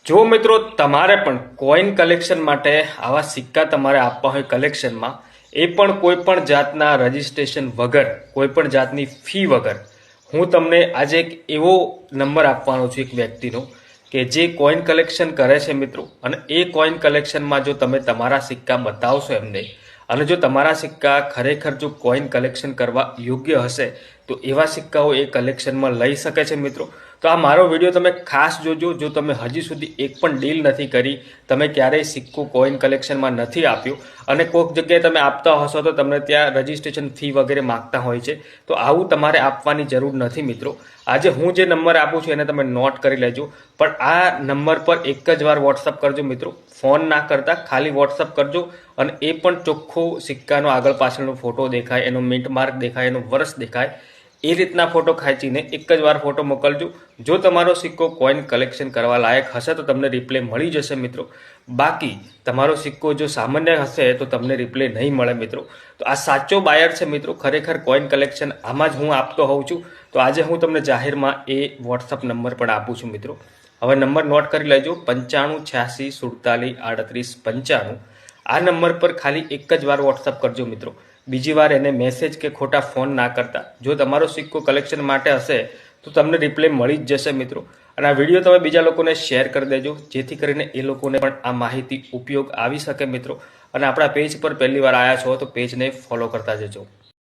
જો મિત્રો તમારે પણ કોઈન કલેક્શન માટે આવા સિક્કા તમારે આપવા હોય કલેક્શનમાં, એ પણ કોઈ પણ જાતના રજિસ્ટ્રેશન વગર, કોઈ પણ જાતની ફી વગર, હું તમને આજે એક એવો નંબર આપવાનો છું એક વ્યક્તિનો કે જે કોઈન કલેક્શન કરે છે મિત્રો, અને એ કોઈન કલેક્શનમાં જો તમે તમારા સિક્કા બતાવશો એમને, અને જો તમારા સિક્કા ખરેખર જો કોઈન કલેક્શન કરવા યોગ્ય હશે તો એવા સિક્કાઓ એ કલેક્શનમાં લઈ શકે છે મિત્રો. તો આ મારો વિડીયો તમે ખાસ જોજો. જો તમે હજી સુધી એક પણ ડીલ નથી કરી, તમે ક્યારેય સિક્કો કોઈન કલેક્શનમાં નથી આપ્યો અને કોઈક જગ્યાએ તમે આપતા હશો તો તમને ત્યાં રજિસ્ટ્રેશન ફી વગેરે માગતા હોય છે, તો આવું તમારે આપવાની જરૂર નથી મિત્રો. આજે હું જે નંબર આપું છું એને તમે નોટ કરી લેજો, પણ આ નંબર પર એક જ વાર વોટ્સઅપ કરજો મિત્રો. ફોન ના કરતા ખાલી વોટ્સઅપ કરજો, અને એ પણ ચોખ્ખો સિક્કાનો આગળ પાછળનો ફોટો દેખાય, એનો મિન્ટ માર્ક દેખાય, એનો વર્ષ દેખાય, એ રીતના ફોટો ખેંચીને એક જ વાર ફોટો મોકલજો. જો તમારો સિક્કો કોઈન કલેક્શન કરવા લાયક હશે તો તમને રિપ્લે મળી જશે મિત્રો. બાકી તમારો સિક્કો જો સામાન્ય હશે તો તમને રિપ્લે નહીં મળે મિત્રો. તો આ સાચો બાયર છે મિત્રો, ખરેખર કોઈન કલેક્શન આમાં જ હું આપતો હોઉં છું. તો આજે હું તમને જાહેરમાં એ વોટ્સઅપ નંબર પણ આપું છું મિત્રો. હવે નંબર નોટ કરી લેજો: 95 86 47 38 95. આ નંબર પર ખાલી એક જ વાર વોટ્સઅપ કરજો મિત્રો. બીજી વાર એને મેસેજ કે ખોટા ફોન ના કરતા. જો તમારો સિક્કો કલેક્શન માટે હશે તો તમને રિપ્લે મળી જ જશે મિત્રો. અને આ વિડીયો તમે બીજા લોકોને શેર કરી દેજો, જેથી કરીને એ લોકોને પણ આ માહિતી ઉપયોગ આવી શકે મિત્રો. અને આપણા પેજ પર પહેલી વાર આવ્યા છો તો પેજને ફોલો કરતા જજો.